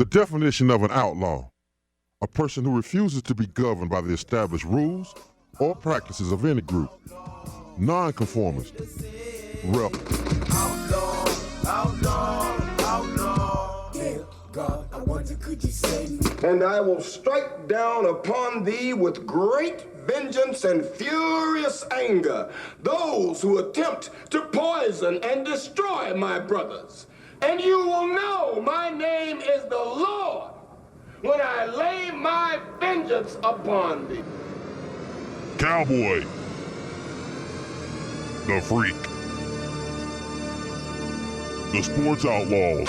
definition of an outlaw: a person who refuses to be governed by the established rules or practices of any group. Nonconformist. Rebel. Outlaw, outlaw, outlaw. Yeah, God, I wonder could you save me? And I will strike down upon thee with great vengeance and furious anger those who attempt to poison and destroy my brothers. And you will know my name is the Lord when I lay my vengeance upon thee. Cowboy. The Freak. The Sports Outlaws.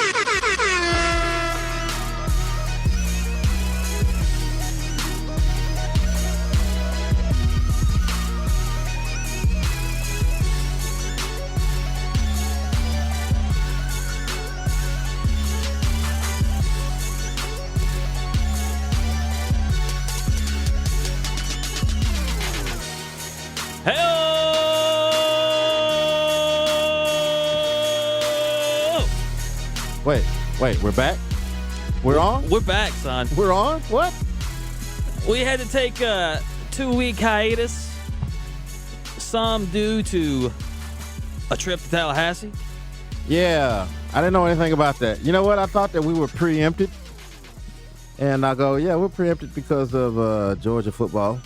Wait, we're back? We're on? We're back, son. We're on? What? We had to take a 2-week hiatus, some due to a trip to Tallahassee. Yeah, I didn't know anything about that. You know what? I thought that we were preempted. And I go, yeah, we're preempted because of Georgia football.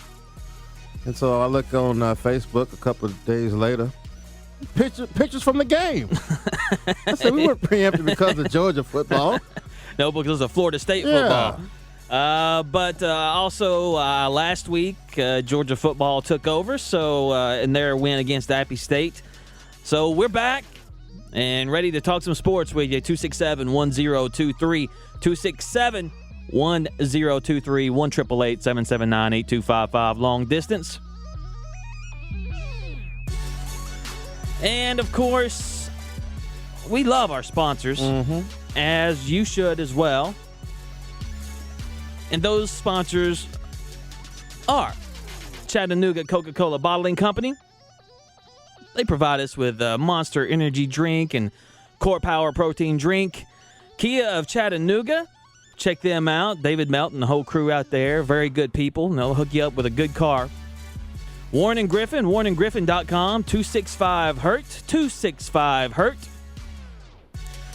And so I look on Facebook a couple of days later. Pictures from the game. I said we weren't preempted because of Georgia football. No, because of Florida State football. But also last week, Georgia football took over, so in their win against Appy State. So we're back and ready to talk some sports with you. 267-1023, 267-1023, 1-888-779-8255, long distance. And, of course, we love our sponsors, as you should as well. And those sponsors are Chattanooga Coca-Cola Bottling Company. They provide us with Monster Energy Drink and Core Power Protein Drink. Kia of Chattanooga, check them out. David Melton, the whole crew out there, very good people. And they'll hook you up with a good car. Warren and Griffin, warrenandgriffin.com, 265-HURT, 265-HURT.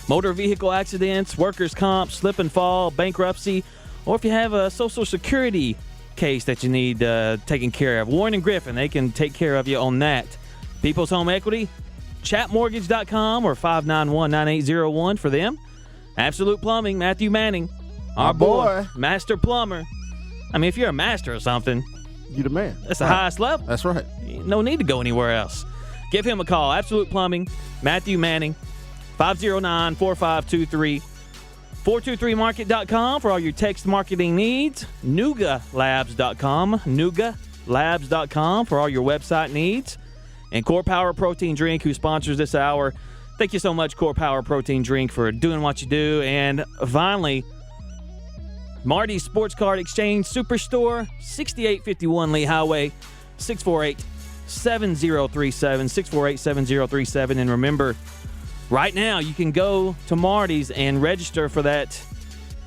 Motor vehicle accidents, workers' comp, slip and fall, bankruptcy, or if you have a Social Security case that you need taken care of. Warren and Griffin, they can take care of you on that. People's Home Equity, chatmortgage.com or 591-9801 for them. Absolute Plumbing, Matthew Manning, our boy, master plumber. I mean, if you're a master or something, you the man. That's the highest level. That's right. No need to go anywhere else. Give him a call. Absolute Plumbing, Matthew Manning, 509-4523. 423market.com for all your text marketing needs. NugaLabs.com. NugaLabs.com for all your website needs. And Core Power Protein Drink, who sponsors this hour. Thank you so much, Core Power Protein Drink, for doing what you do. And finally, Marty's Sports Card Exchange Superstore, 6851 Lee Highway, 648-7037, 648-7037. And remember, right now you can go to Marty's and register for that.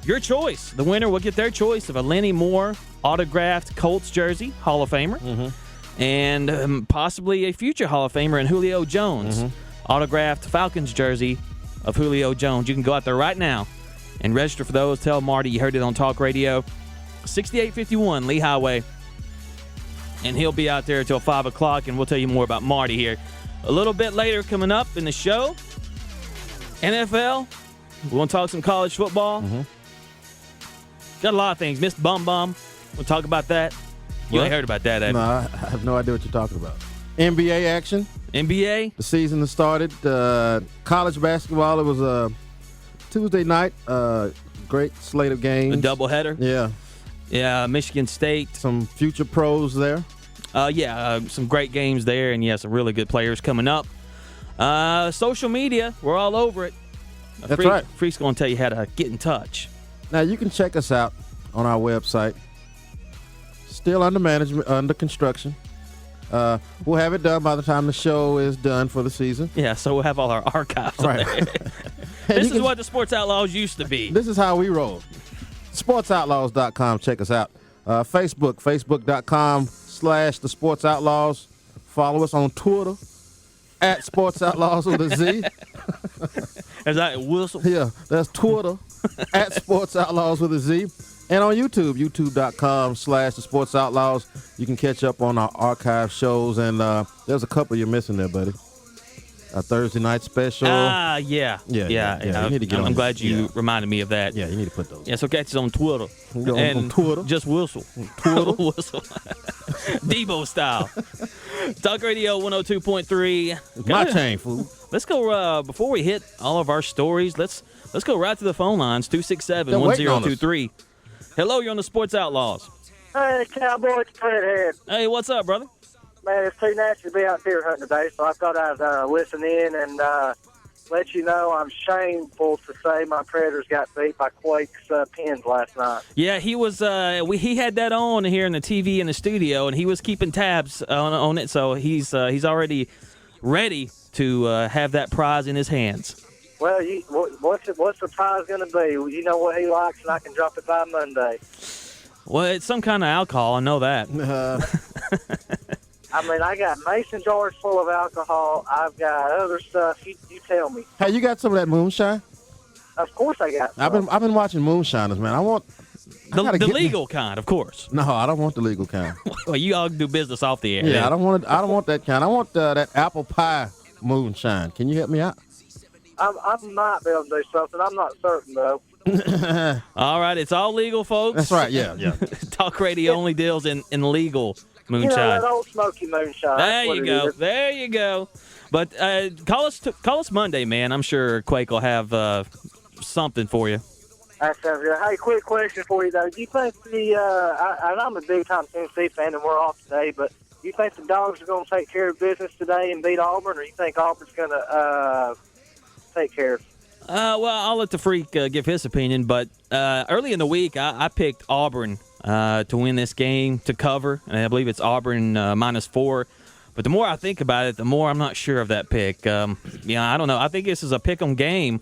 Your choice. The winner will get their choice of a Lenny Moore autographed Colts jersey, Hall of Famer, and possibly a future Hall of Famer in Julio Jones, autographed Falcons jersey of Julio Jones. You can go out there right now and register for those. Tell Marty you heard it on Talk Radio. 6851 Lee Highway. And he'll be out there until 5 o'clock, and we'll tell you more about Marty here. A little bit later coming up in the show, NFL. We want to talk some college football. Got a lot of things. Missed Bum Bum. We'll talk about that. You ain't heard about that, have you? No, I have no idea what you're talking about. NBA action. NBA? The season has started. College basketball, it was a Tuesday night. Great slate of games. A doubleheader? Yeah. Yeah, Michigan State. Some future pros there. Some great games there, and some really good players coming up. Social media, we're all over it. That's right. Freak's going to tell you how to get in touch. Now, you can check us out on our website. Still under management, under construction. We'll have it done by the time the show is done for the season. Yeah, so we'll have all our archives on there. This is what the Sports Outlaws used to be. This is how we roll. SportsOutlaws.com. Check us out. Facebook, Facebook.com/The Sports Outlaws. Follow us on Twitter at Sports Outlaws with a Z. Is that Wilson? Yeah, that's Twitter at Sports Outlaws with a Z. And on YouTube, youtube.com/The Sports Outlaws. You can catch up on our archive shows. And there's a couple you're missing there, buddy. A Thursday night special. Yeah. Yeah. You need to get on I'm glad it. you reminded me of that. Yeah, you need to put those. Yeah, so catch us on Twitter. On Twitter. Just Whistle. Twitter. Whistle. Debo style. Talk Radio 102.3. My chain, fool. Let's go, before we hit all of our stories, let's go right to the phone lines, 267-1023. Hello, you're on the Sports Outlaws. Hey, Cowboy, it's Fredhead. Hey, what's up, brother? Man, it's too nasty to be out deer hunting today, so I thought I'd listen in and let you know I'm shameful to say my Predators got beat by Quake's pins last night. Yeah, he was. He had that on here in the TV in the studio, and he was keeping tabs on it. So he's already ready to have that prize in his hands. Well, what's the prize going to be? Well, you know what he likes, and I can drop it by Monday. Well, it's some kind of alcohol. I know that. I mean, I got mason jars full of alcohol. I've got other stuff. You tell me. Hey, you got some of that moonshine? Of course I got some. I've been watching moonshiners, man. I want the legal kind, of course. No, I don't want the legal kind. Well, you all do business off the air. Yeah, I don't want that kind. I want that apple pie moonshine. Can you help me out? I might be able to do something. I'm not certain, though. All right, it's all legal, folks. That's right, yeah. Talk Radio only deals in legal moonshine. You know, that old smoky moonshine. There you go. But call us Monday, man. I'm sure Quake will have something for you. That sounds good. Hey, quick question for you, though. Do you think I'm a big-time Tennessee fan, and we're off today, but do you think the Dogs are going to take care of business today and beat Auburn, or do you think Auburn's going to take care of it? Well, I'll let the freak give his opinion, but early in the week, I picked Auburn to win this game, to cover, and I believe it's Auburn -4. But the more I think about it, the more I'm not sure of that pick. I don't know. I think this is a pick-'em game.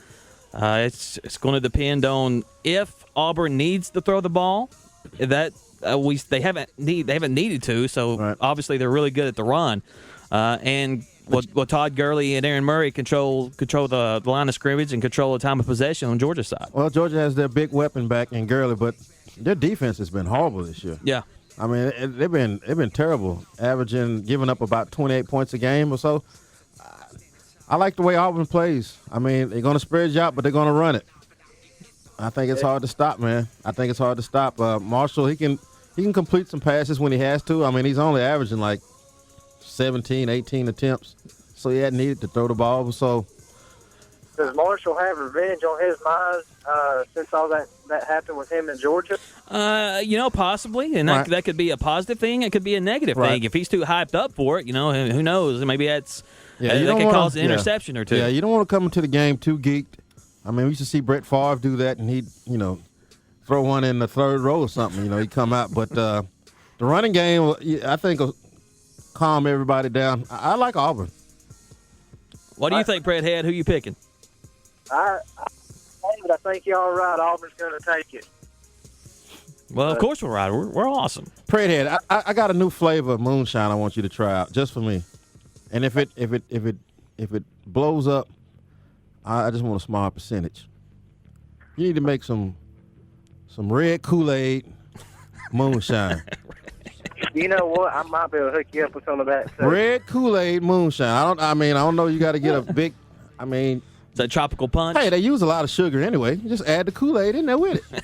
It's going to depend on if Auburn needs to throw the ball. That they haven't needed to, so right. Obviously they're really good at the run. And will Todd Gurley and Aaron Murray control the line of scrimmage and control the time of possession on Georgia's side? Well, Georgia has their big weapon back in Gurley, but their defense has been horrible this year. Yeah. I mean, they've been terrible, giving up about 28 points a game or so. I like the way Auburn plays. I mean, they're going to spread you out, but they're going to run it. I think it's hard to stop, man. I think it's hard to stop. Marshall, he can complete some passes when he has to. I mean, he's only averaging like 17, 18 attempts, so he hadn't needed to throw the ball. So, does Marshall have revenge on his mind since all that happened with him in Georgia? Possibly, and that could be a positive thing. It could be a negative thing. If he's too hyped up for it, who knows? Maybe that could cause an interception or two. Yeah, you don't want to come into the game too geeked. I mean, we used to see Brett Favre do that, and he'd, throw one in the third row or something. He'd come out. But the running game, I think, will calm everybody down. I like Auburn. What do you think, Brett Head? Who you picking? I think you're all right. Auburn's going to take it. Well, of course we're right. We're awesome. Pred Head, I got a new flavor of moonshine I want you to try out just for me. And if it blows up, I just want a small percentage. You need to make some red Kool-Aid moonshine. You know what? I might be able to hook you up with some of that stuff. Red Kool-Aid moonshine. I don't know. You got to get a big. Is that tropical punch? Hey, they use a lot of sugar anyway. You just add the Kool-Aid in there with it,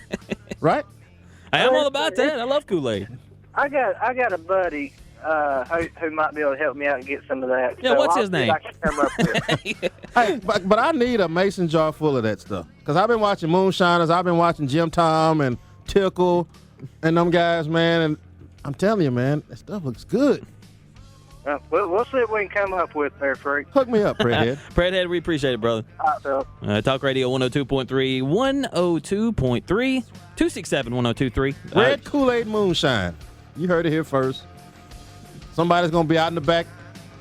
right? I'm all about that. I love Kool-Aid. I got a buddy who might be able to help me out and get some of that. Yeah, so what's his name? I can come up with. Hey, but I need a mason jar full of that stuff because I've been watching moonshiners. I've been watching Jim Tom and Tickle and them guys, man. And I'm telling you, man, that stuff looks good. We'll see what we can come up with there, Freak. Hook me up, Predhead. Predhead, we appreciate it, brother. All right, Talk Radio 102.3, 102.3, 267-1023. Red Kool-Aid moonshine. You heard it here first. Somebody's going to be out in the back,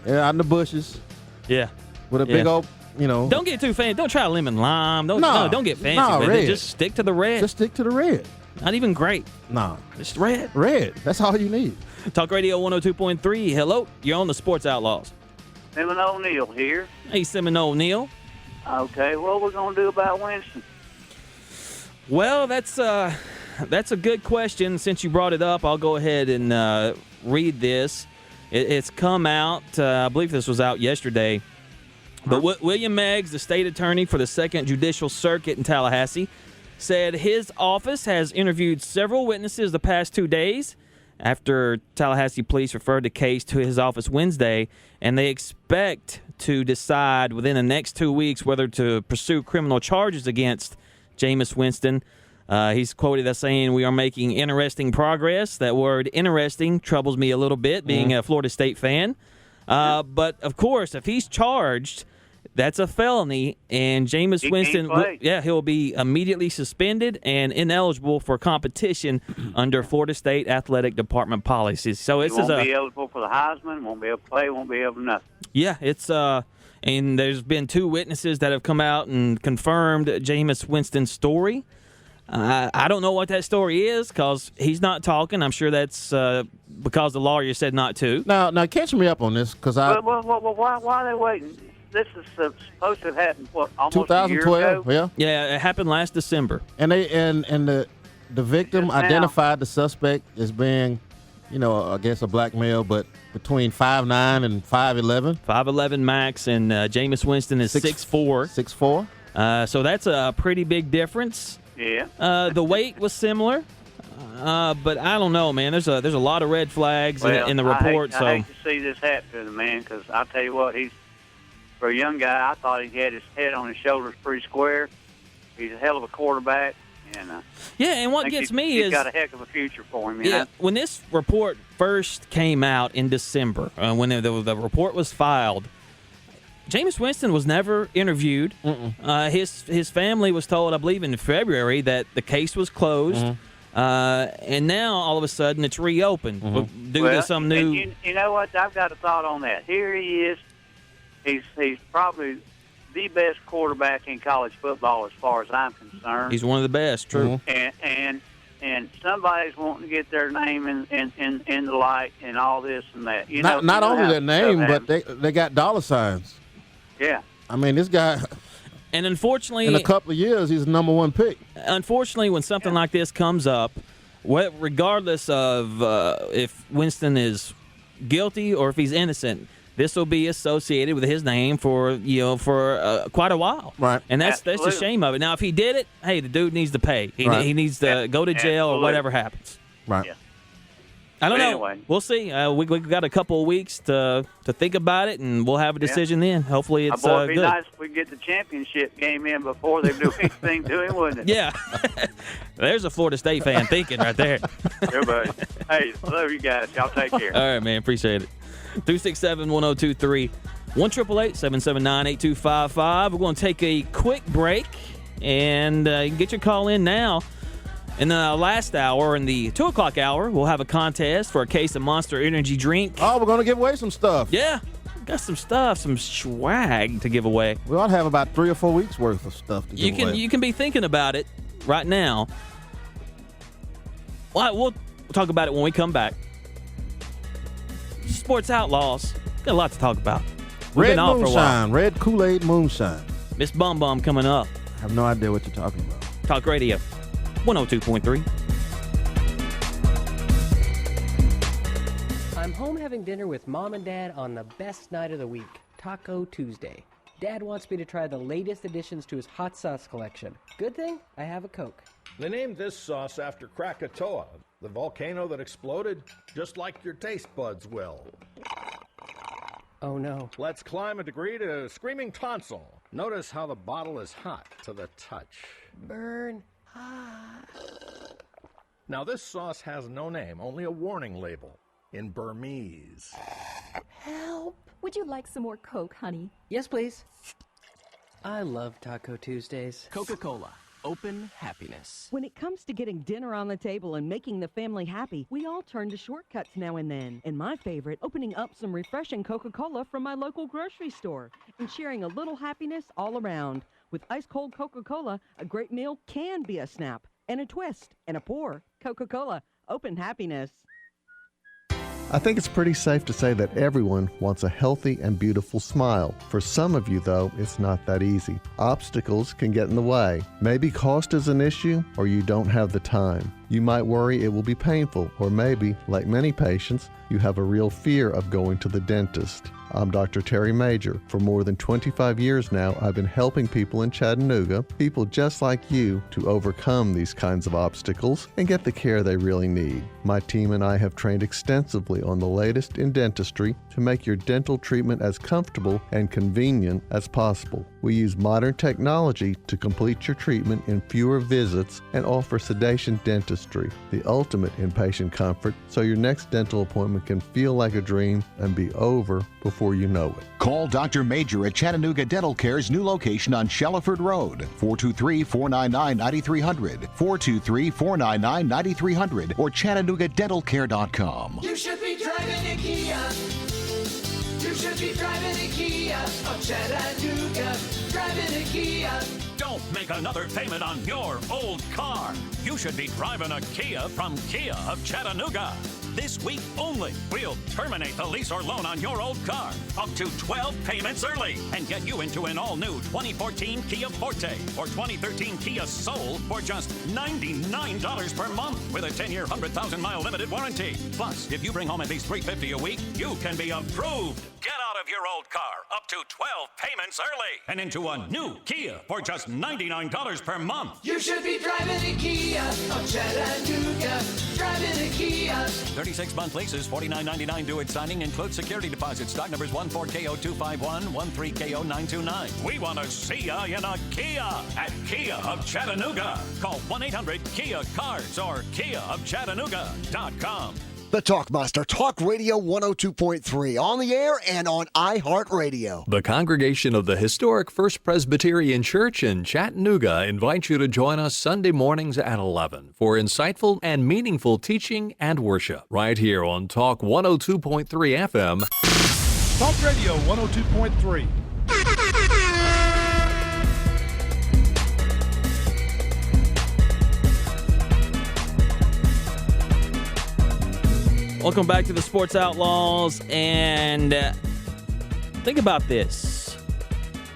out in the bushes. Yeah. With a big old Don't get too fancy. Don't try lemon lime. Don't get fancy. No, with red. it. Just stick to the red. Just stick to the red. Not even grape. No. Just red. Red. That's all you need. Talk Radio 102.3. Hello. You're on the Sports Outlaws. Seminole Neal here. Hey, Seminole Neal. Okay, what we're going to do about Winston? Well, that's a good question. Since you brought it up, I'll go ahead and read this. It's come out, I believe this was out yesterday. But William Meggs, the state attorney for the 2nd Judicial Circuit in Tallahassee, said his office has interviewed several witnesses the past 2 days after Tallahassee police referred the case to his office Wednesday, and they expect to decide within the next 2 weeks whether to pursue criminal charges against Jameis Winston. He's quoted as saying, "We are making interesting progress." That word interesting troubles me a little bit, being a Florida State fan. But, of course, if he's charged, that's a felony, and Jameis Winston, he'll be immediately suspended and ineligible for competition under Florida State Athletic Department policies. So he won't be eligible for the Heisman, won't be able to play, won't be able to nothing. Yeah, it's and there's been 2 witnesses that have come out and confirmed Jameis Winston's story. I don't know what that story is because he's not talking. I'm sure that's because the lawyer said not to. Now catch me up on this because why are they waiting? This is supposed to have happened, almost 2012, a year ago? Yeah, it happened last December. And the victim identified the suspect as being, I guess a black male, but between 5'9" and 5'11". 5'11" max, and Jameis Winston is 6'4". 6'4". So that's a pretty big difference. Yeah. The weight was similar, but I don't know, man. There's a lot of red flags in the report. I hate to see this happen to the man because I'll tell you what, for a young guy, I thought he had his head on his shoulders pretty square. He's a hell of a quarterback. And, and what gets me is he's got a heck of a future for him. Yeah, when this report first came out in December, when the report was filed, Jameis Winston was never interviewed. His family was told, I believe, in February that the case was closed. And now, all of a sudden, it's reopened due to some new... You know what? I've got a thought on that. Here he is. He's probably the best quarterback in college football as far as I'm concerned. He's one of the best, true. And somebody's wanting to get their name in the light and all this and that. Not only their name, but they got dollar signs. Yeah. I mean, this guy, and unfortunately, in a couple of years, he's the #1 pick. Unfortunately, when something like this comes up, regardless of if Winston is guilty or if he's innocent, this will be associated with his name for quite a while. Right. And that's the shame of it. Now, if he did it, hey, the dude needs to pay. He needs to go to jail or whatever happens. Right. Yeah. I don't know. We'll see. We've got a couple of weeks to think about it, and we'll have a decision then. Hopefully it's it'd be good. nice if we get the championship game in before they do anything to him, wouldn't it? Yeah. There's a Florida State fan thinking right there. Everybody. Hey, love you guys. Y'all take care. All right, man. Appreciate it. 267-1023, 1-888-779-8255. We're going to take a quick break, and you can get your call in now. In the last hour, in the 2 o'clock hour, we'll have a contest for a case of Monster Energy drink. Oh, we're going to give away some stuff. Yeah. Got some stuff, some swag to give away. We ought to have about 3 or 4 weeks worth of stuff to give away. You can be thinking about it right now. Well, we'll talk about it when we come back. Sports Outlaws. Got a lot to talk about. We've Red been off for a while. Red Kool-Aid moonshine. Miss Bum Bum coming up. I have no idea what you're talking about. Talk Radio 102.3. I'm home having dinner with Mom and Dad on the best night of the week, Taco Tuesday. Dad wants me to try the latest additions to his hot sauce collection. Good thing I have a Coke. They named this sauce after Krakatoa, the volcano that exploded, just like your taste buds will. Oh no. Let's climb a degree to Screaming Tonsil. Notice how the bottle is hot to the touch. Burn. Now this sauce has no name, only a warning label in Burmese. Help. Would you like some more Coke, honey? Yes, please. I love Taco Tuesdays. Coca-Cola. Open Happiness. When it comes to getting dinner on the table and making the family happy, we all turn to shortcuts now and then. And my favorite, opening up some refreshing Coca-Cola from my local grocery store and sharing a little happiness all around. With ice-cold Coca-Cola, a great meal can be a snap and a twist and a pour. Coca-Cola, open happiness. I think it's pretty safe to say that everyone wants a healthy and beautiful smile. For some of you, though, it's not that easy. Obstacles can get in the way. Maybe cost is an issue, or you don't have the time. You might worry it will be painful, or maybe, like many patients, you have a real fear of going to the dentist. I'm Dr. Terry Major. For more than 25 years now, I've been helping people in Chattanooga, people just like you, to overcome these kinds of obstacles and get the care they really need. My team and I have trained extensively on the latest in dentistry to make your dental treatment as comfortable and convenient as possible. We use modern technology to complete your treatment in fewer visits and offer sedation dentistry, the ultimate in patient comfort, so your next dental appointment can feel like a dream and be over before you know it. Call Dr. Major at Chattanooga Dental Care's new location on Shelliford Road, 423-499-9300, 423-499-9300, or ChattanoogaDentalCare.com. You should be driving a Kia. You should be driving a Kia of Chattanooga. Driving a Kia. Don't make another payment on your old car. You should be driving a Kia from Kia of Chattanooga. This week only, we'll terminate the lease or loan on your old car up to 12 payments early and get you into an all-new 2014 Kia Forte or 2013 Kia Soul for just $99 per month with a 10-year, 100,000-mile limited warranty. Plus, if you bring home at least $350 a week, you can be approved. Get out of your old car up to 12 payments early and into a new Kia for just $99 per month. You should be driving a Kia of Chattanooga. Driving a Kia. 36-month leases, $49.99 due at signing, includes security deposit. Stock numbers 14KO251, 13KO929. We want to see ya in a Kia at Kia of Chattanooga. Call 1-800-KIA-CARS or KiaofChattanooga.com. The Talkmaster, Talk Radio 102.3, on the air and on iHeartRadio. The congregation of the historic First Presbyterian Church in Chattanooga invites you to join us Sunday mornings at 11 for insightful and meaningful teaching and worship right here on Talk 102.3 FM. Talk Radio 102.3. Welcome back to the Sports Outlaws, and think about this.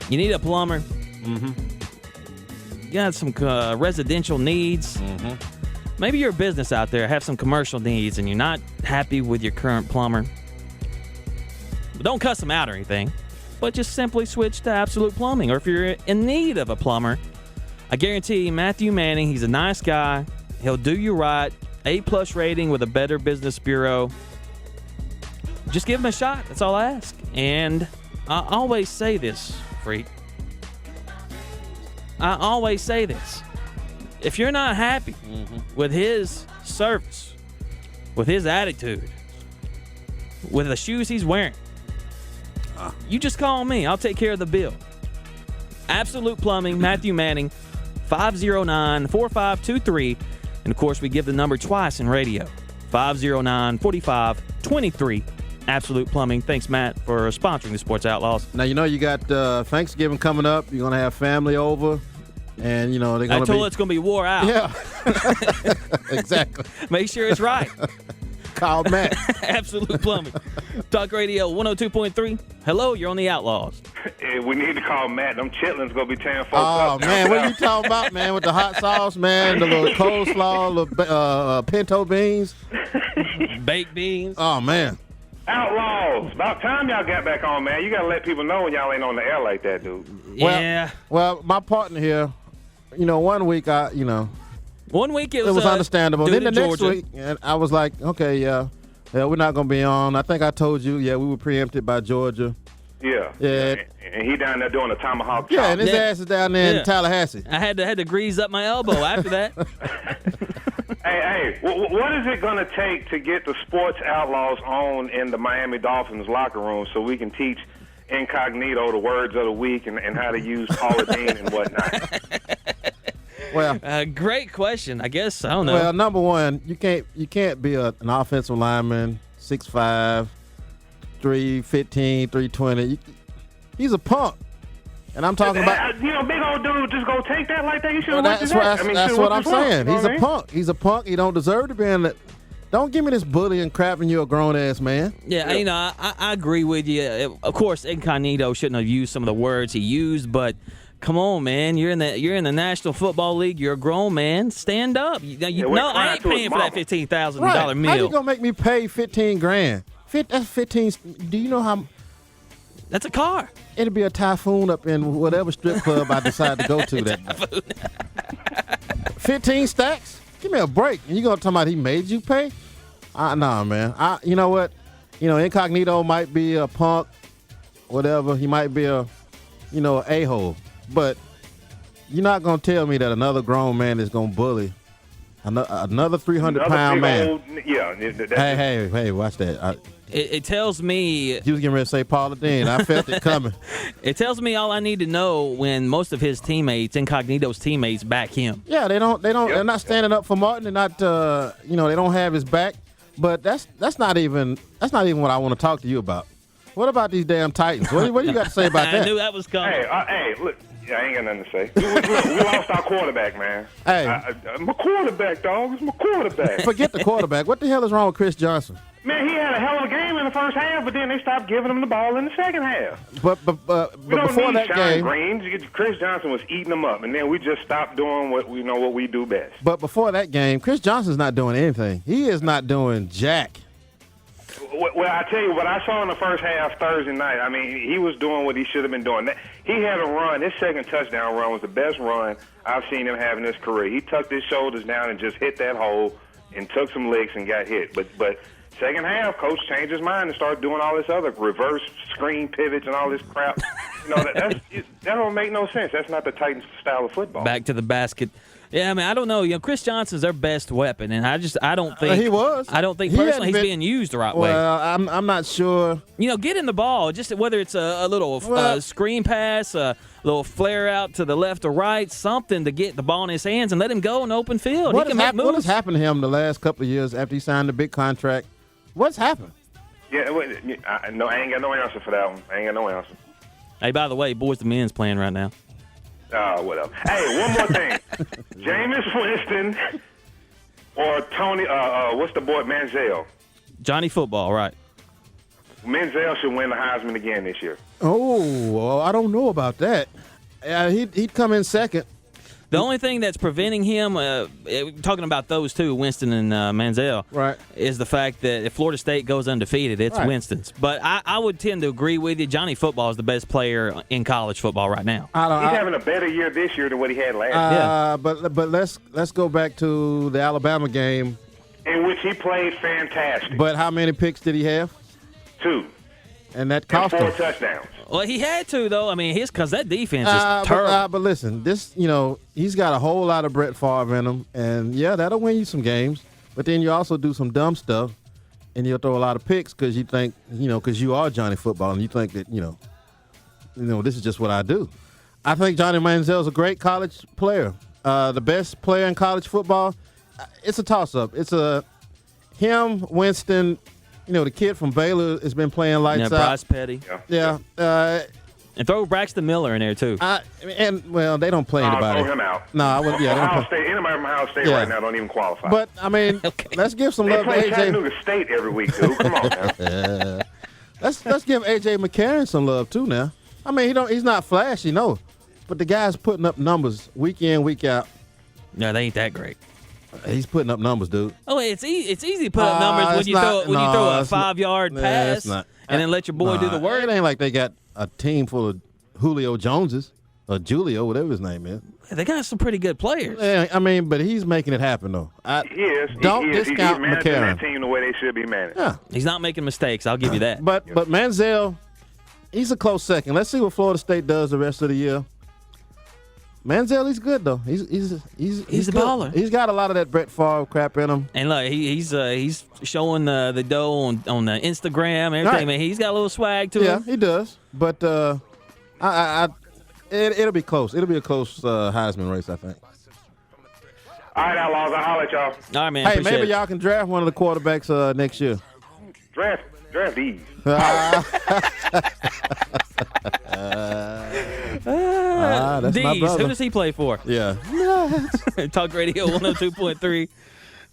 You need a plumber. You got some residential needs. Maybe you're a business out there, have some commercial needs, and you're not happy with your current plumber. But don't cuss them out or anything, but just simply switch to Absolute Plumbing. Or if you're in need of a plumber, I guarantee Matthew Manning, he's a nice guy. He'll do you right. A+ rating with a Better Business Bureau. Just give him a shot. That's all I ask. And I always say this, freak. I always say this. If you're not happy with his service, with his attitude, with the shoes he's wearing, you just call me. I'll take care of the bill. Absolute Plumbing, Matthew Manning, 509-4523. And, of course, we give the number twice in radio, 509-4523. Absolute Plumbing. Thanks, Matt, for sponsoring the Sports Outlaws. Now, you know you got Thanksgiving coming up. You're going to have family over. And, you know, they're going to be... I told you it's going to be wore out. Yeah. Exactly. Make sure it's right. Call Matt. Absolute Plumbing. Talk Radio 102.3. Hello, you're on the Outlaws. Hey, we need to call Matt. Them chitlins going to be tearing folks up. Oh, man, what are you talking about, man, with the hot sauce, man, the little coleslaw, the pinto beans? Baked beans. Oh, man. Outlaws. About time y'all got back on, man. You got to let people know when y'all ain't on the air like that, dude. Yeah. Well, my partner here, you know, 1 week, One week it was understandable. Then the next Georgia. week, and I was like, okay, yeah, we're not going to be on. I think I told you, we were preempted by Georgia. Yeah. And he down there doing a tomahawk chop. Yeah, and his ass is down there in Tallahassee. I had to grease up my elbow after that. Hey, what is it going to take to get the Sports Outlaws on in the Miami Dolphins locker room so we can teach incognito the words of the week and how to use Paula Dean and whatnot? Well, great question. I guess I don't know. Well, number one, you can't be an offensive lineman, 6'5", 315, 320. He's a punk. And I'm talking about big old dude just go take that like that. You should have that's what I'm saying. He's a punk. He's a punk. He don't deserve to be in it. Don't give me this bullying crap and you're a grown-ass man. Yeah, you know, I agree with you. Of course, Incognito shouldn't have used some of the words he used, but come on, man. You're in the National Football League. You're a grown man. Stand up. No, I ain't paying for that $15,000 meal. How you gonna make me pay $15,000? That's 15. Do you know how? That's a car. It'll be a typhoon up in whatever strip club I decide to go to that day. 15 stacks? Give me a break. And you gonna talk about he made you pay? Nah, man. You know what? Incognito might be a punk, whatever. He might be a a-hole. But you're not gonna tell me that another grown man is gonna bully another 300-pound man. Hey, watch that. It tells me you was getting ready to say Paula Dean. I felt it coming. It tells me all I need to know when most of his teammates, Incognito's teammates, back him. Yeah, they don't. They're not standing up for Martin. They're not. They don't have his back. But that's not even what I want to talk to you about. What about these damn Titans? What do you got to say about that? I knew that was coming. Hey, look. Yeah, I ain't got nothing to say. We lost our quarterback, man. Hey, my quarterback, dog. It's my quarterback. Forget the quarterback. What the hell is wrong with Chris Johnson? Man, he had a hell of a game in the first half, but then they stopped giving him the ball in the second half. But before that game, Chris Johnson was eating them up, and then we just stopped doing what we do best. But before that game, Chris Johnson's not doing anything. He is not doing jack. Well, I tell you what I saw in the first half Thursday night. I mean, he was doing what he should have been doing. He had a run. His second touchdown run was the best run I've seen him have in his career. He tucked his shoulders down and just hit that hole and took some licks and got hit. But second half, coach changed his mind and started doing all this other reverse screen pivots and all this crap. That don't make no sense. That's not the Titans style of football. Back to the basket. Yeah, I mean, I don't know. Chris Johnson's their best weapon, and I don't think he was. I don't think personally he's being used the right way. Well, I'm not sure. Get in the ball, just whether it's a little screen pass, a little flare out to the left or right, something to get the ball in his hands and let him go in open field. What has happened to him the last couple of years after he signed the big contract? What's happened? Yeah, I ain't got no answer for that one. I ain't got no answer. Hey, by the way, boys, the men's playing right now. Whatever. Hey, one more thing. Jameis Winston or Tony, what's the boy, Manziel? Johnny Football, right. Manziel should win the Heisman again this year. Oh, well, I don't know about that. He'd come in second. The only thing that's preventing him, talking about those two, Winston and Manziel, right, is the fact that if Florida State goes undefeated, it's right. Winston's. But I would tend to agree with you. Johnny Football is the best player in college football right now. He's having a better year this year than what he had last year. But let's go back to the Alabama game, in which he played fantastic. But how many picks did he have? 2. And that cost him 4 touchdowns. Well, he had to, though. I mean, because that defense is terrible. But listen, he's got a whole lot of Brett Favre in him. And, yeah, that'll win you some games. But then you also do some dumb stuff, and you'll throw a lot of picks because you think, because you are Johnny Football, and you think that, this is just what I do. I think Johnny Manziel's a great college player. The best player in college football. It's a toss-up. It's him, Winston. The kid from Baylor has been playing lights out. Bryce Petty. Yeah. And throw Braxton Miller in there, too. They don't play anybody. Throw him out. No, I wouldn't. Yeah, Ohio State, anybody from Ohio State right now don't even qualify. But, I mean, let's give some love to AJ. They play Chattanooga State every week, dude. Come on, man. Let's give A.J. McCarron some love, too, now. I mean, he's not flashy, no. But the guy's putting up numbers week in, week out. No, they ain't that great. He's putting up numbers, dude. Oh, it's easy to put up numbers when you throw a 5-yard pass and then let your boy do the work. It ain't like they got a team full of Julio Joneses or Julio, whatever his name is. Yeah, they got some pretty good players. Yeah, I mean, but he's making it happen, though. He is. Don't discount he's managing McCarron. that team the way they should be managed. Yeah. He's not making mistakes. I'll give you that. But Manziel, he's a close second. Let's see what Florida State does the rest of the year. Manziel, he's good though. He's a good. baller. He's got a lot of that Brett Favre crap in him. And look, he's showing the dough on the Instagram and everything. Right. Man, he's got a little swag to him. Yeah, he does. But it'll be close. It'll be a close Heisman race, I think. All right, Outlaws. I'll holler at y'all. All right, man. Hey, appreciate maybe it. y'all can draft one of the quarterbacks next year. Draft these. That's my D's, brother. who does he play for? Yeah. Talk Radio 102.3.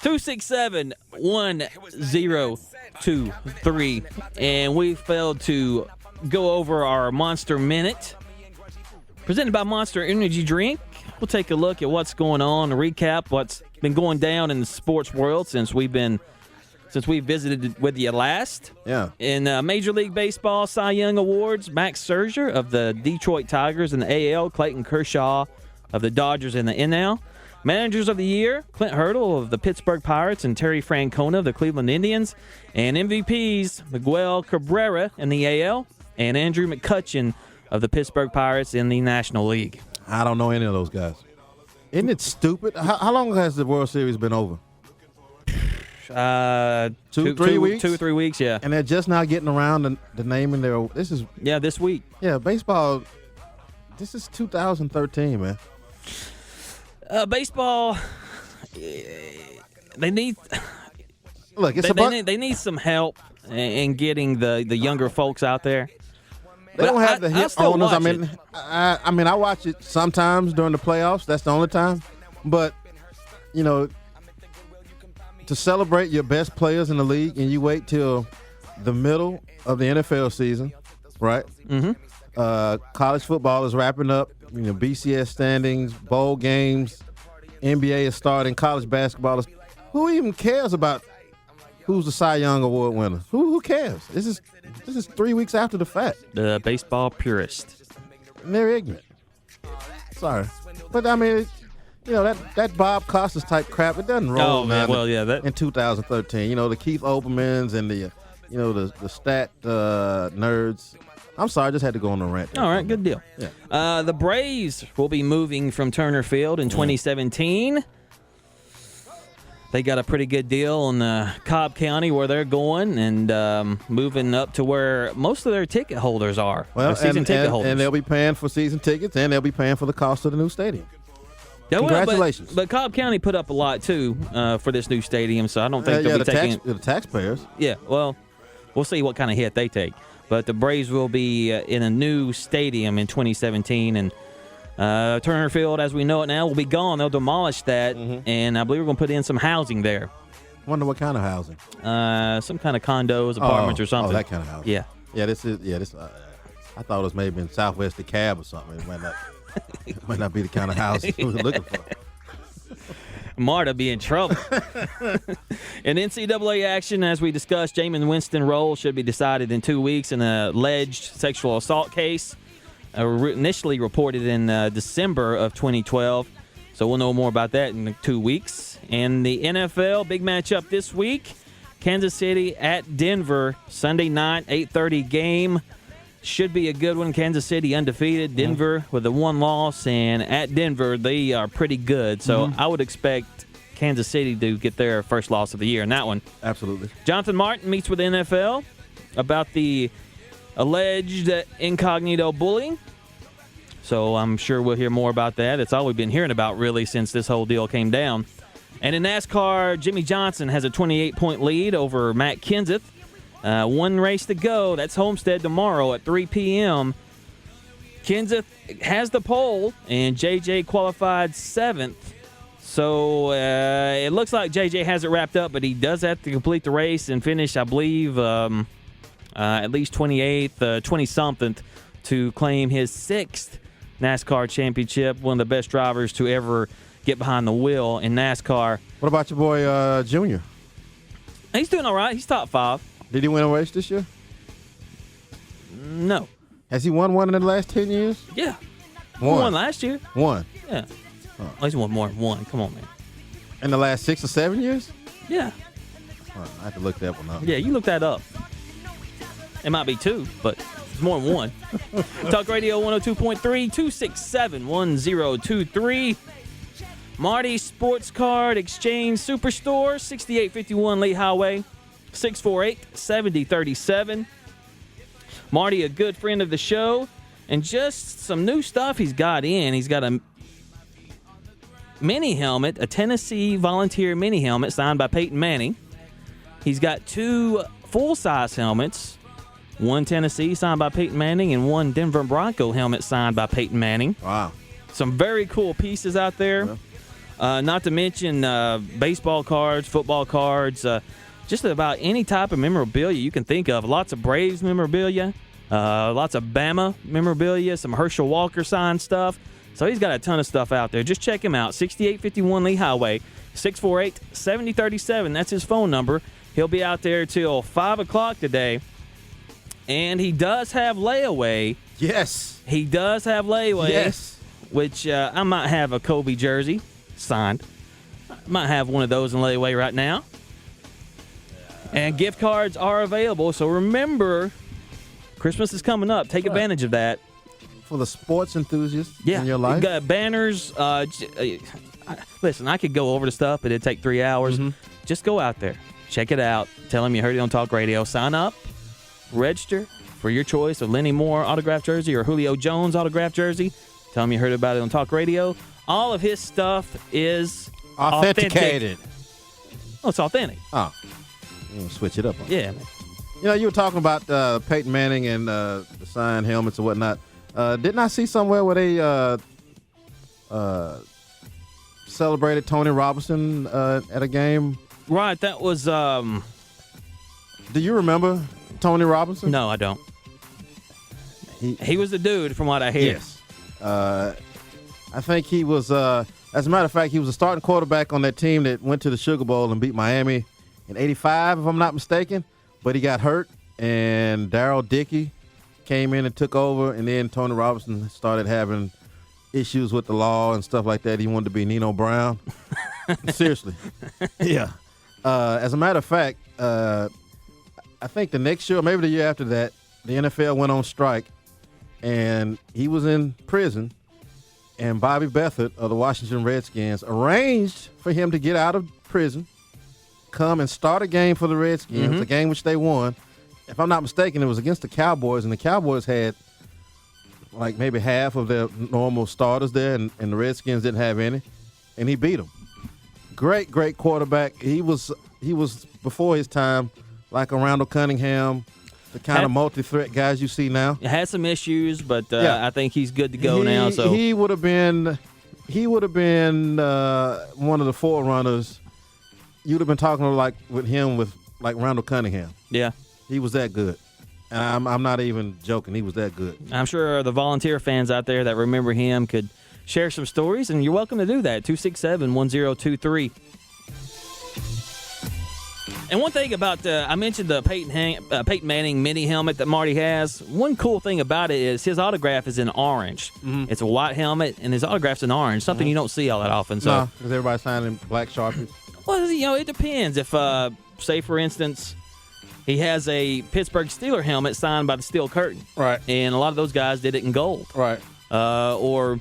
267-1023. And we failed to go over our Monster Minute. Presented by Monster Energy Drink. We'll take a look at what's going on, a recap what's been going down in the sports world since we visited with you last. Yeah. In Major League Baseball Cy Young Awards, Max Scherzer of the Detroit Tigers in the AL, Clayton Kershaw of the Dodgers in the NL. Managers of the Year, Clint Hurdle of the Pittsburgh Pirates and Terry Francona of the Cleveland Indians. And MVPs, Miguel Cabrera in the AL and Andrew McCutchen of the Pittsburgh Pirates in the National League. I don't know any of those guys. Isn't it stupid? How long has the World Series been over? 2 3 weeks? 2 or 3 weeks, yeah. And they're just now getting around the naming their. This week. Yeah, baseball. This is 2013, man. Baseball, they need. Look, they need some help in getting the younger folks out there. They don't have the hip still owners. watch I mean, I watch it sometimes during the playoffs. That's the only time. But to celebrate your best players in the league, and you wait till the middle of the NFL season, right? Mm-hmm. College football is wrapping up. BCS standings, bowl games, NBA is starting. College basketball is. Who even cares about who's the Cy Young Award winner? Who cares? This is 3 weeks after the fact. The baseball purist. And they're ignorant. Sorry, but I mean, that Bob Costas type crap. It doesn't roll. Oh man, well yeah, in 2013. The Keith Olbermans and the stat nerds. I'm sorry, I just had to go on a rant. All right, good deal. Yeah. The Braves will be moving from Turner Field in 2017. They got a pretty good deal in Cobb County where they're going and moving up to where most of their ticket holders are. Well, season ticket holders. And they'll be paying for season tickets, and they'll be paying for the cost of the new stadium. Yeah, well, Congratulations. but Cobb County put up a lot, too, for this new stadium, so I don't think they'll be taking the taxpayers. Yeah, well, we'll see what kind of hit they take. But the Braves will be in a new stadium in 2017, and Turner Field, as we know it now, will be gone. They'll demolish that, and I believe we're going to put in some housing there. Wonder what kind of housing? Some kind of condos, apartments, or something. Oh, that kind of housing. Yeah. Yeah, this. I thought it was maybe in Southwest DeKalb or something. It might not be the kind of housing we were looking for. Marta be in trouble. In NCAA action, as we discussed, Jameis Winston role should be decided in 2 weeks in an alleged sexual assault case. Initially reported in December of 2012. So we'll know more about that in 2 weeks. And the NFL, big matchup this week. Kansas City at Denver, Sunday night, 8:30 game. Should be a good one. Kansas City undefeated. Denver with a 1 loss. And at Denver, they are pretty good. So I would expect Kansas City to get their first loss of the year in that one. Absolutely. Jonathan Martin meets with the NFL about the alleged incognito bullying. So I'm sure we'll hear more about that. It's all we've been hearing about, really, since this whole deal came down. And in NASCAR, Jimmy Johnson has a 28-point lead over Matt Kenseth. 1 race to go. That's Homestead tomorrow at 3 p.m. Kenseth has the pole, and JJ qualified 7th. So it looks like JJ has it wrapped up, but he does have to complete the race and finish, I believe, at least 28th, 20-something to claim his 6th NASCAR championship, one of the best drivers to ever get behind the wheel in NASCAR. What about your boy Junior? He's doing all right. He's top 5. Did he win a race this year? No. Has he won one in the last 10 years? Yeah. One. He won last year. One. Yeah. Oh, he's won more than one. Come on, man. In the last 6 or 7 years? Yeah. Oh, I have to look that one up. Yeah, you look that up. It might be 2, but it's more than 1. Talk Radio 102.3, 267-1023. Marty Sports Card Exchange Superstore, 6851 Lee Highway, 648-7037. Marty, a good friend of the show, and just some new stuff he's got in. He's got a mini helmet, a Tennessee Volunteer mini helmet signed by Peyton Manning. He's got 2 full-size helmets, one Tennessee signed by Peyton Manning and one Denver Bronco helmet signed by Peyton Manning. Wow. Some very cool pieces out there. Yeah. Not to mention baseball cards, football cards, just about any type of memorabilia you can think of. Lots of Braves memorabilia, lots of Bama memorabilia, some Herschel Walker signed stuff. So he's got a ton of stuff out there. Just check him out, 6851 Lee Highway, 648-7037. That's his phone number. He'll be out there till 5 o'clock today. And he does have layaway. Yes. He does have layaway. Yes. Which I might have a Kobe jersey signed. I might have one of those in layaway right now. And gift cards are available. So remember, Christmas is coming up. Take advantage of that. For the sports enthusiasts in your life. Got banners. Listen, I could go over the stuff, but it'd take 3 hours. Mm-hmm. Just go out there. Check it out. Tell them you heard it on Talk Radio. Sign up. Register for your choice of Lenny Moore autographed jersey or Julio Jones autographed jersey. Tell them you heard about it on Talk Radio. All of his stuff is authenticated. Oh, it's authentic. Oh, you want to switch it up? Yeah, man. You know, you were talking about Peyton Manning and the signed helmets and whatnot. Didn't I see somewhere where they celebrated Tony Robinson at a game? Right, that was. Do you remember Tony Robinson? No, I don't. He was the dude, from what I hear. Yes. I think he was, as a matter of fact, he was a starting quarterback on that team that went to the Sugar Bowl and beat Miami in '85, if I'm not mistaken. But he got hurt, and Darryl Dickey came in and took over, and then Tony Robinson started having issues with the law and stuff like that. He wanted to be Nino Brown. Seriously. Yeah. As a matter of fact, I think the next year, maybe the year after that, the NFL went on strike, and he was in prison, and Bobby Beathard of the Washington Redskins arranged for him to get out of prison, come and start a game for the Redskins, a game which they won. If I'm not mistaken, it was against the Cowboys, and the Cowboys had like maybe half of their normal starters there, and the Redskins didn't have any, and he beat them. Great quarterback. He was before his time, like a Randall Cunningham, the kind of multi-threat guys you see now. Had some issues, but I think he's good to go now. So he would have been one of the forerunners. You'd have been talking with him with Randall Cunningham. Yeah, he was that good. And I'm not even joking. He was that good. I'm sure the Volunteer fans out there that remember him could share some stories, and you're welcome to do that. 267-1023. And one thing about I mentioned the Peyton Manning mini helmet that Marty has. One cool thing about it is his autograph is in orange. Mm-hmm. It's a white helmet, and his autograph's in orange, something you don't see all that often. So, no, because everybody's signing black Sharpies. Well, it depends. If, say, for instance, he has a Pittsburgh Steeler helmet signed by the Steel Curtain. Right. And a lot of those guys did it in gold. Right. Or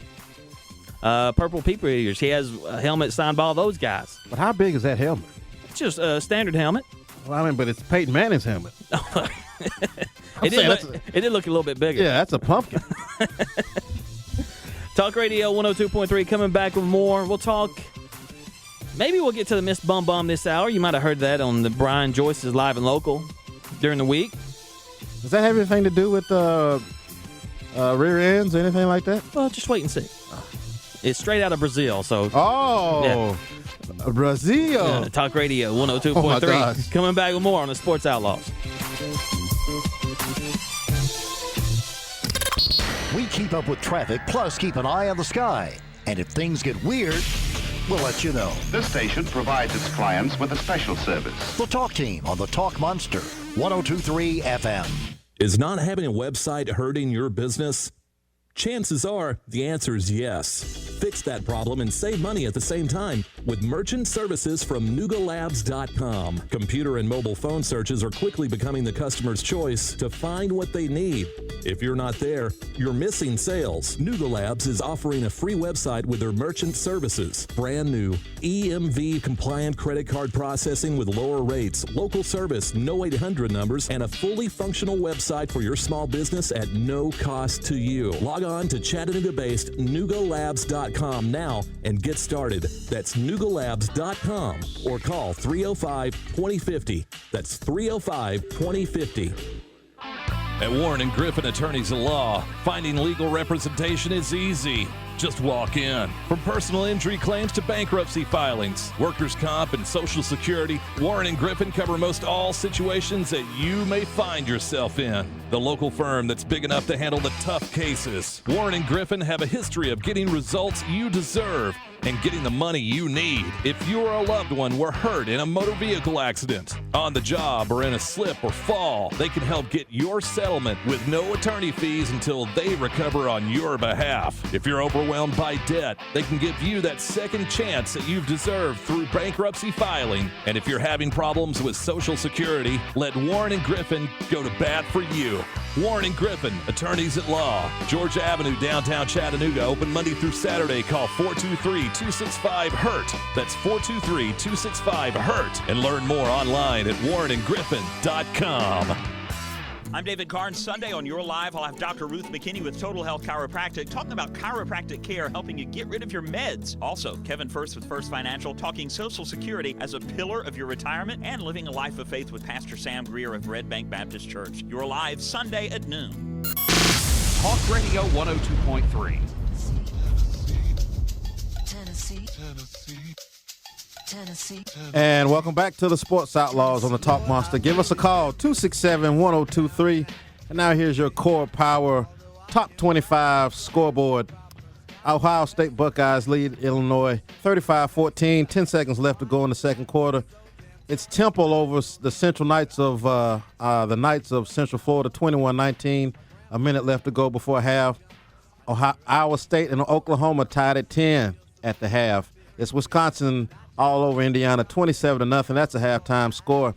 Purple People Eaters. He has a helmet signed by all those guys. But how big is that helmet? It's just a standard helmet. Well, but it's Peyton Manning's helmet. It did look a little bit bigger. Yeah, that's a pumpkin. Talk Radio 102.3 coming back with more. We'll talk. Maybe we'll get to the Miss Bum Bum this hour. You might have heard that on the Brian Joyce's Live and Local during the week. Does that have anything to do with rear ends or anything like that? Well, just wait and see. It's straight out of Brazil, so. Oh, yeah. Brazil. Talk Radio 102.3. Oh my gosh. Coming back with more on the Sports Outlaws. We keep up with traffic, plus keep an eye on the sky. And if things get weird, we'll let you know. This station provides its clients with a special service. The Talk Team on the Talk Monster, 102.3 FM. Is not having a website hurting your business? Chances are the answer is yes. Fix that problem and save money at the same time with merchant services from NugaLabs.com. Computer and mobile phone searches are quickly becoming the customer's choice to find what they need. If you're not there, you're missing sales. Nuga Labs is offering a free website with their merchant services. Brand new, EMV compliant credit card processing with lower rates, local service, no 800 numbers, and a fully functional website for your small business at no cost to you. Log on to Chattanooga-based NugaLabs.com now and get started. That's NugaLabs.com or call 305-2050. That's 305-2050. At Warren & Griffin Attorneys at Law, finding legal representation is easy. Just walk in. From personal injury claims to bankruptcy filings, workers' comp, and Social Security, Warren & Griffin cover most all situations that you may find yourself in. The local firm that's big enough to handle the tough cases. Warren & Griffin have a history of getting results you deserve and getting the money you need. If you or a loved one were hurt in a motor vehicle accident, on the job, or in a slip or fall, they can help get your settlement with no attorney fees until they recover on your behalf. If you're overwhelmed by debt, they can give you that second chance that you've deserved through bankruptcy filing. And if you're having problems with Social Security, let Warren & Griffin go to bat for you. Warren & Griffin, Attorneys at Law, Georgia Avenue, downtown Chattanooga, open Monday through Saturday. Call 423-265-HURT. That's 423-265-HURT. And learn more online at warrenandgriffin.com. I'm David Carnes. Sunday on Your Live, I'll have Dr. Ruth McKinney with Total Health Chiropractic talking about chiropractic care, helping you get rid of your meds. Also, Kevin First with First Financial talking Social Security as a pillar of your retirement and living a life of faith with Pastor Sam Greer of Red Bank Baptist Church. Your Live, Sunday at noon. Talk Radio 102.3. Tennessee. And welcome back to the Sports Outlaws on the Talk Monster. Give us a call, 267-1023. And now here's your Core Power Top 25 scoreboard. Ohio State Buckeyes lead Illinois 35-14. 10 seconds left to go in the second quarter. It's Temple over the Central Knights of Central Florida, 21-19. A minute left to go before half. Iowa State and Oklahoma tied at 10 at the half. It's Wisconsin all over Indiana, 27-0. That's a halftime score.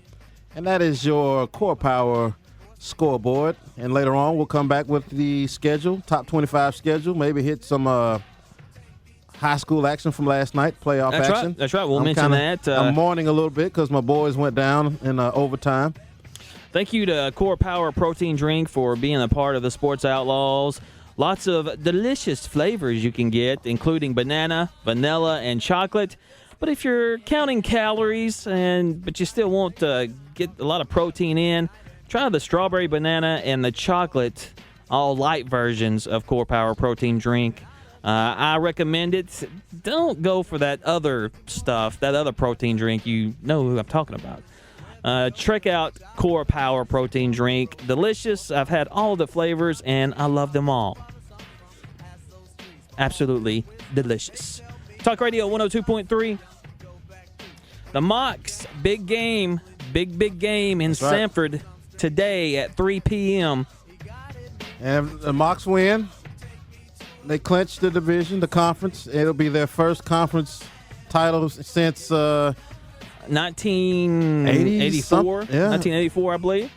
And that is your Core Power scoreboard. And later on, we'll come back with the schedule, top 25 schedule, maybe hit some high school action from last night, playoff action. That's right. We'll mention that. I'm mourning a little bit because my boys went down in overtime. Thank you to Core Power Protein Drink for being a part of the Sports Outlaws. Lots of delicious flavors you can get, including banana, vanilla, and chocolate. But if you're counting calories but you still want to get a lot of protein in, try the strawberry banana and the chocolate, all light versions of Core Power Protein Drink. I recommend it. Don't go for that other stuff, that other protein drink. You know who I'm talking about. Check out Core Power Protein Drink. Delicious. I've had all the flavors, and I love them all. Absolutely delicious. Talk Radio 102.3. The Mocs, big game in Sanford today at 3 p.m. And the Mocs win. They clinched the division, the conference. It'll be their first conference title since 1984. 1984, I believe.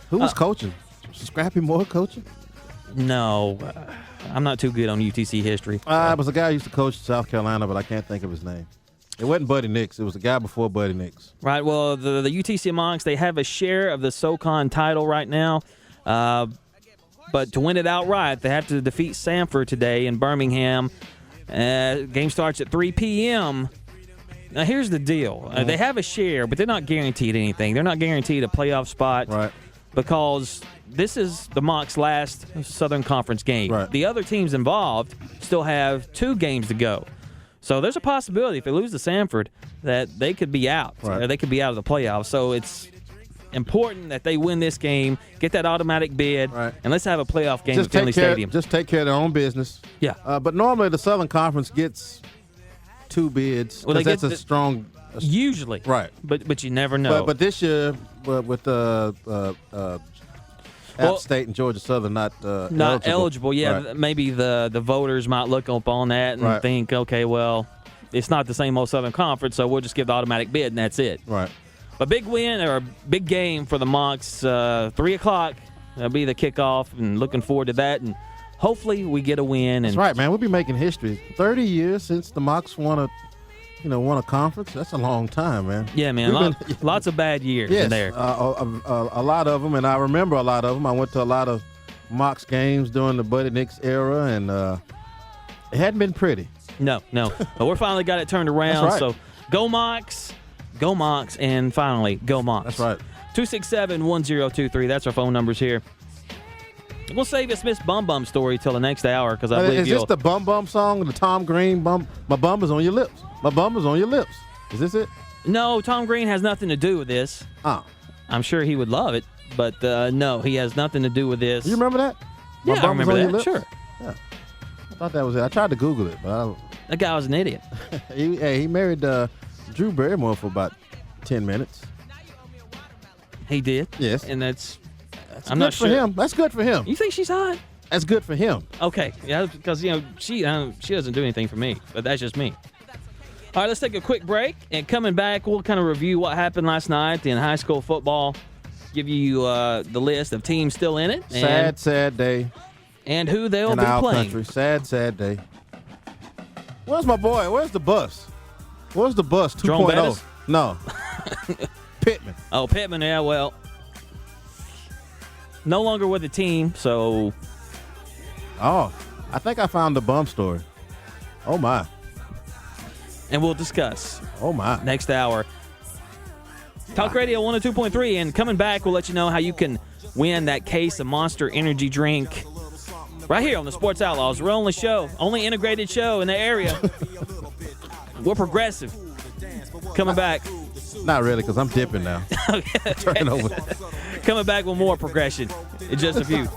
Who was coaching? Scrappy Moore coaching? No. I'm not too good on UTC history. It was a guy who used to coach South Carolina, but I can't think of his name. It wasn't Buddy Nix. It was the guy before Buddy Nix. Right. Well, the UTC Mocs, they have a share of the SoCon title right now. But to win it outright, they have to defeat Sanford today in Birmingham. Game starts at 3 p.m. Now, here's the deal. They have a share, but they're not guaranteed anything. They're not guaranteed a playoff spot because this is the Mocs' last Southern Conference game. Right. The other teams involved still have 2 games to go. So there's a possibility if they lose to Sanford that they could be out. Right. Or they could be out of the playoffs. So it's important that they win this game, get that automatic bid, and let's have a playoff game at Finley Stadium. Just take care of their own business. Yeah. But normally the Southern Conference gets 2 bids because that's a strong. Usually. Right. But you never know. But this year with App State and Georgia Southern not eligible. Yeah, maybe the voters might look up on that and think, okay, well, it's not the same old Southern Conference, so we'll just give the automatic bid and that's it. Right. A big win or a big game for the Mocs. 3 o'clock. That'll be the kickoff, and looking forward to that. And hopefully we get a win. That's right, man. We'll be making history. 30 years since the Mocs won a conference. That's a long time, man. Yeah, man. Lots of bad years in there. A lot of them, and I remember a lot of them. I went to a lot of Mox games during the Buddy Nix era, and it hadn't been pretty. No. But we're finally got it turned around. That's right. So go Mox, and finally go Mox. That's right. 267-1023. That's our phone numbers here. We'll save this Miss Bum Bum story till the next hour because I believe is this the Bum Bum song? The Tom Green bum? My bum is on your lips. My bum is on your lips. Is this it? No, Tom Green has nothing to do with this. Oh. I'm sure he would love it, but no, he has nothing to do with this. You remember that? Yeah, I remember that. Sure. Yeah. I thought that was it. I tried to Google it, but that guy was an idiot. he married Drew Barrymore for about 10 minutes. He did? Yes. And that's I'm not sure. For him. That's good for him. You think she's hot? That's good for him. Okay. Yeah, because, she doesn't do anything for me, but that's just me. All right, let's take a quick break. And coming back, we'll kind of review what happened last night in high school football, give you the list of teams still in it. Sad day. And who they'll in be our playing. Country. Sad day. Where's my boy? Where's the bus? Where's the bus 2.0? No. Pittman. Oh, Pittman, yeah, well. No longer with the team, so. Oh, I think I found the bum story. Oh, my. And we'll discuss. Oh, my. Next hour. Talk Radio 102.3, and coming back, we'll let you know how you can win that case of Monster Energy drink right here on the Sports Outlaws. We're only integrated show in the area. We're progressive. Coming back. Not really, because I'm dipping now. Turning over. Coming back with more progression in just a few.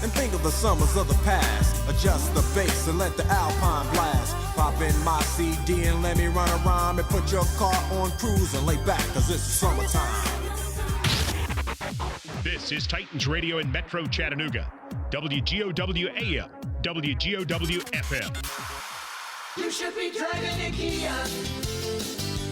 And think of the summers of the past. Adjust the bass and let the Alpine blast. Pop in my CD and let me run a rhyme. And put your car on cruise and lay back, cause it's summertime. This is Titans Radio in Metro Chattanooga. WGOW AM, WGOW FM. You should be driving a Kia.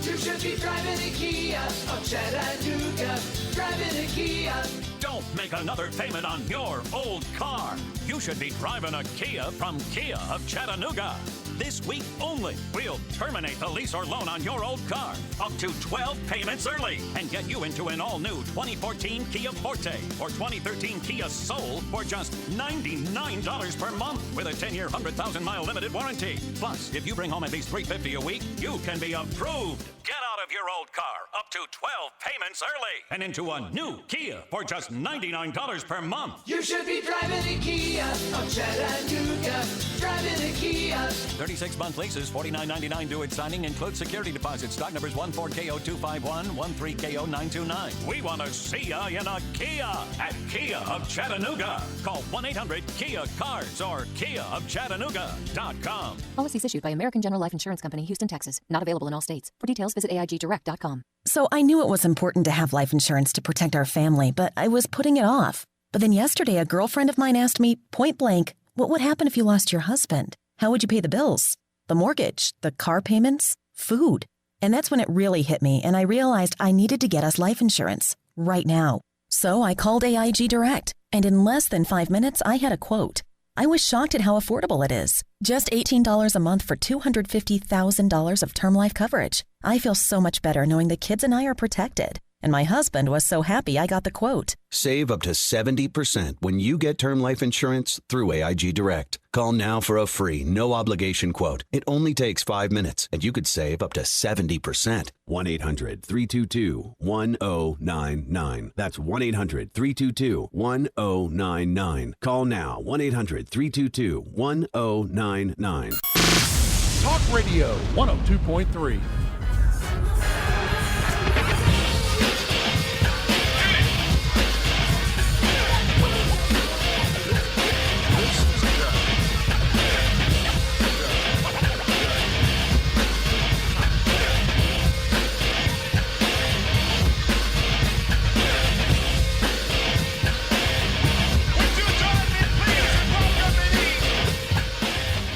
You should be driving a Kia of Chattanooga. Driving a Kia. Don't make another payment on your old car. You should be driving a Kia from Kia of Chattanooga. This week only, we'll terminate the lease or loan on your old car up to 12 payments early and get you into an all-new 2014 Kia Forte or 2013 Kia Soul for just $99 per month with a 10-year, 100,000-mile limited warranty. Plus, if you bring home at least $350 a week, you can be approved. Get out of your old car up to 12 payments early and into a new Kia for just $99 per month. You should be driving a Kia of Chattanooga. Driving a Kia. 36-month leases, $49.99 due at signing, includes security deposit. Stock numbers 14KO251, 13KO929. We want to see ya in a Kia at Kia of Chattanooga. Call 1-800-KIA-CARS or KiaofChattanooga.com. Policies issued by American General Life Insurance Company, Houston, Texas. Not available in all states. For details, visit AIGdirect.com. So I knew it was important to have life insurance to protect our family, but I was putting it off. But then yesterday, a girlfriend of mine asked me, point blank, what would happen if you lost your husband? How would you pay the bills? The mortgage? The car payments? Food? And that's when it really hit me, and I realized I needed to get us life insurance right now. So I called AIG Direct, and in less than 5 minutes, I had a quote. I was shocked at how affordable it is. Just $18 a month for $250,000 of term life coverage. I feel so much better knowing the kids and I are protected. And my husband was so happy I got the quote. Save up to 70% when you get term life insurance through AIG Direct. Call now for a free, no-obligation quote. It only takes 5 minutes, and you could save up to 70%. 1-800-322-1099. That's 1-800-322-1099. Call now. 1-800-322-1099. Talk Radio 102.3.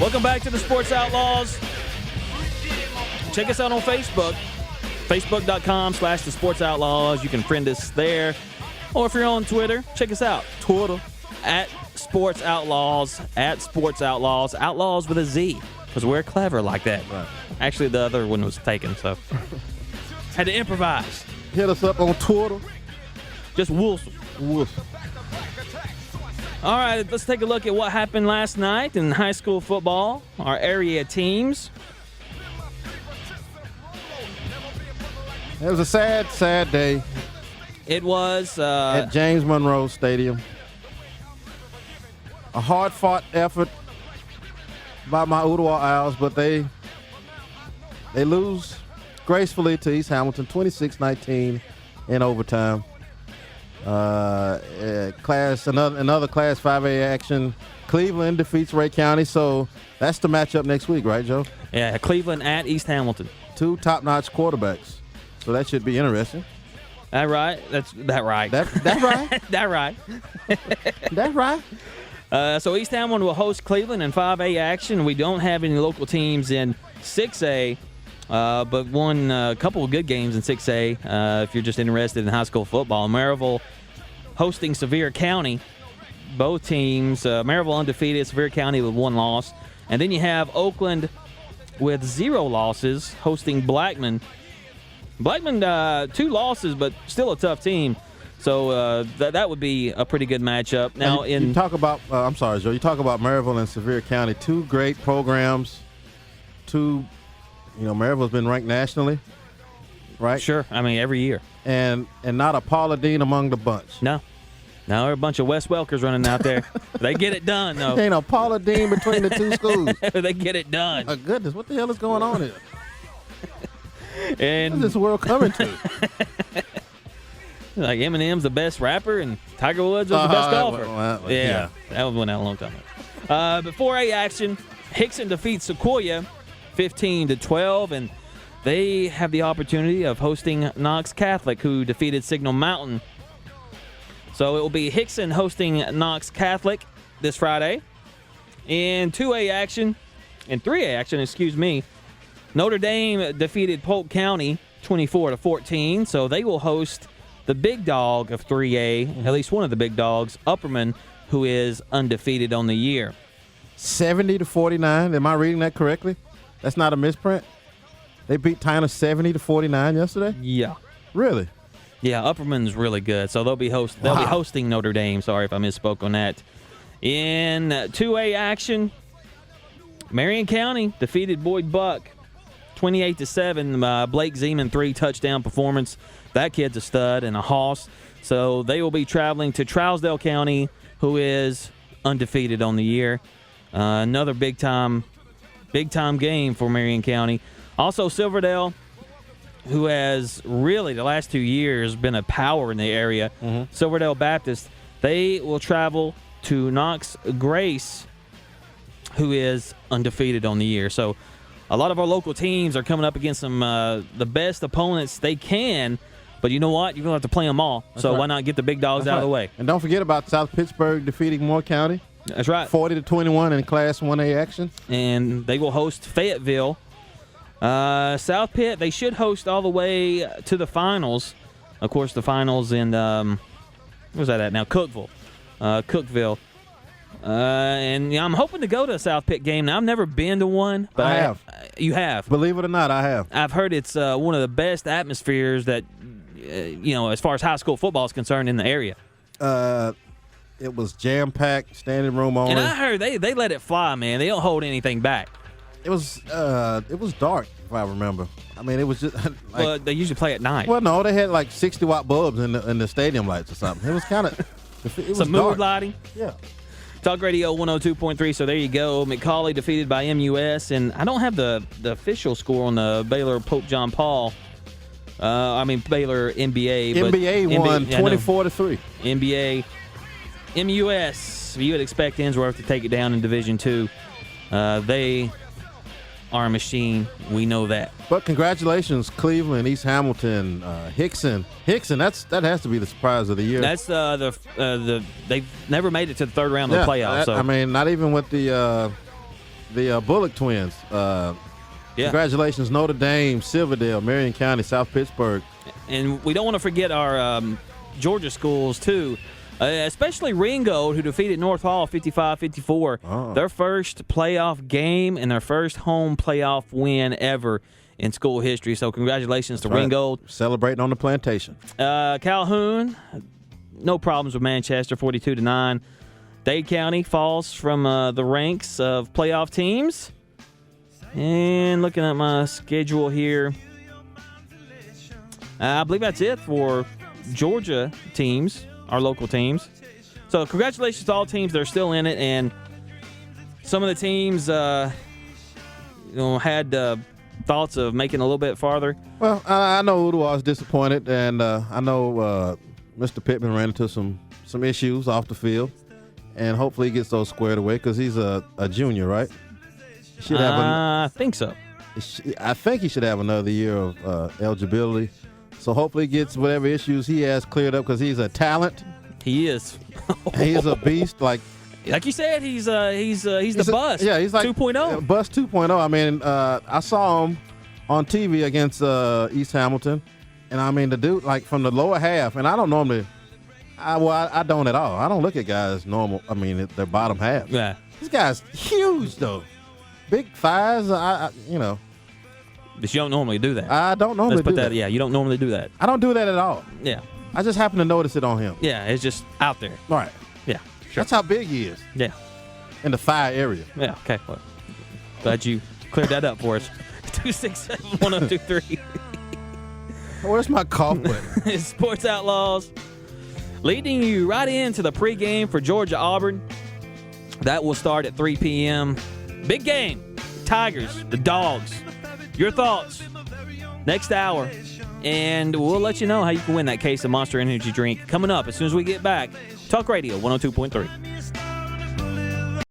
Welcome back to the Sports Outlaws. Check us out on Facebook, facebook.com/the Sports Outlaws. You can friend us there. Or if you're on Twitter, check us out. Twitter, at Sports Outlaws, Outlaws with a Z, because we're clever like that. Right. Actually, the other one was taken, so had to improvise. Hit us up on Twitter. Just Wilson. All right, let's take a look at what happened last night in high school football, our area teams. It was a sad, sad day. It was. At James Monroe Stadium. A hard-fought effort by my Ottawa Owls, but they lose gracefully to East Hamilton, 26-19 in overtime. Another Class 5A action. Cleveland defeats Ray County, so that's the matchup next week, right, Joe? Yeah, Cleveland at East Hamilton. Two top-notch quarterbacks, so that should be interesting. That right? That right? That right? That right? That right? So East Hamilton will host Cleveland in 5A action. We don't have any local teams in 6A, but won a couple of good games in 6A if you're just interested in high school football. Maryville hosting Sevier County. Both teams, Maryville undefeated, Sevier County with 1 loss. And then you have Oakland with 0 losses hosting Blackman. Blackman, 2 losses, but still a tough team. So that would be a pretty good matchup. Now, you talk about, I'm sorry, Joe. You talk about Maryville and Sevier County, 2 great programs. Maryville's been ranked nationally, right? Sure. I mean, every year. And not a Paula Dean among the bunch. No, there are a bunch of Wes Welkers running out there. They get it done, though. Ain't no Paula Dean between the 2 schools. They get it done. My goodness, what the hell is going on here? And what's this world coming to? Like Eminem's the best rapper and Tiger Woods was the best golfer. Yeah, that was went out a long time ago. But 4A action, Hickson defeats Sequoia 15-12, and they have the opportunity of hosting Knox Catholic, who defeated Signal Mountain. So it will be Hickson hosting Knox Catholic this Friday. In 3A action, Notre Dame defeated Polk County 24-14, so they will host the big dog of 3A, at least one of the big dogs, Upperman, who is undefeated on the year. 70-49. Am I reading that correctly? That's not a misprint? They beat Tyner 70-49 yesterday? Yeah. Really? Yeah, Upperman's really good, so they'll be hosting Notre Dame. Sorry if I misspoke on that. In 2A action, Marion County defeated Boyd Buck 28-7. Blake Zeman 3-touchdown performance. That kid's a stud and a hoss. So they will be traveling to Trousdale County, who is undefeated on the year. Another big time game for Marion County. Also Silverdale, who has really the last 2 years been a power in the area. Silverdale Baptist, they will travel to Knox Grace, who is undefeated on the year. So a lot of our local teams are coming up against some the best opponents they can. But you know what? You're going to have to play them all. That's so right. Why not get the big dogs out of the way? And don't forget about South Pittsburgh defeating Moore County. That's right. 40-21 in Class 1A action. And they will host Fayetteville. South Pitt, they should host all the way to the finals. Of course, the finals in, where's that at now? Cookeville. And I'm hoping to go to a South Pitt game. Now, I've never been to one. But I have. You have? Believe it or not, I have. I've heard it's one of the best atmospheres that, as far as high school football is concerned in the area. It was jam-packed, standing room only. And I heard they let it fly, man. They don't hold anything back. It was dark, if I remember. I mean, it was just well, they usually play at night. Well, no, they had like 60-watt bulbs in the stadium lights or something. It was kind of some mood lighting. Yeah. Talk Radio 102.3. So there you go. McCauley defeated by MUS, and I don't have the official score on the Baylor Pope John Paul. Baylor NBA. NBA won 24-3. NBA. MUS. You would expect Ensworth to take it down in Division II. They are a machine. We know that. But congratulations, Cleveland, East Hamilton, Hickson. That has to be the surprise of the year. That's they've never made it to the third round of the playoffs. So. I mean, not even with the Bullock twins. Congratulations, Notre Dame, Silverdale, Marion County, South Pittsburgh. And we don't want to forget our Georgia schools, too. Especially Ringgold, who defeated North Hall 55-54. Oh. Their first playoff game and their first home playoff win ever in school history. So congratulations to Ringgold. Celebrating on the plantation. Calhoun, no problems with Manchester, 42-9. Dade County falls from the ranks of playoff teams. And looking at my schedule here, I believe that's it for Georgia teams, our local teams. So congratulations to all teams that are still in it. And some of the teams had thoughts of making a little bit farther. Well, I know Ottawa was disappointed, and I know Mr. Pittman ran into some issues off the field, and hopefully he gets those squared away because he's a junior, right? I think so. I think he should have another year of eligibility. So hopefully he gets whatever issues he has cleared up because he's a talent. He is. He's a beast. Like you said, he's the bust. Yeah, he's like 2.0. Bust 2.0. I mean, I saw him on TV against East Hamilton, and I mean the dude like from the lower half, and I don't normally. I don't at all. I don't look at guys normal. I mean, their bottom half. Yeah. This guy's huge though. Big thighs, But you don't normally do that. I don't normally do that. Yeah, you don't normally do that. I don't do that at all. Yeah. I just happen to notice it on him. Yeah, it's just out there. Right. Yeah. Sure. That's how big he is. Yeah. In the thigh area. Yeah, okay. Well, glad you cleared that up for us. 267-1023. Where's my cough button? Sports Outlaws leading you right into the pregame for Georgia-Auburn. That will start at 3 p.m. Big game. Tigers, the Dogs. Your thoughts next hour. And we'll let you know how you can win that case of Monster Energy drink coming up as soon as we get back. Talk Radio 102.3.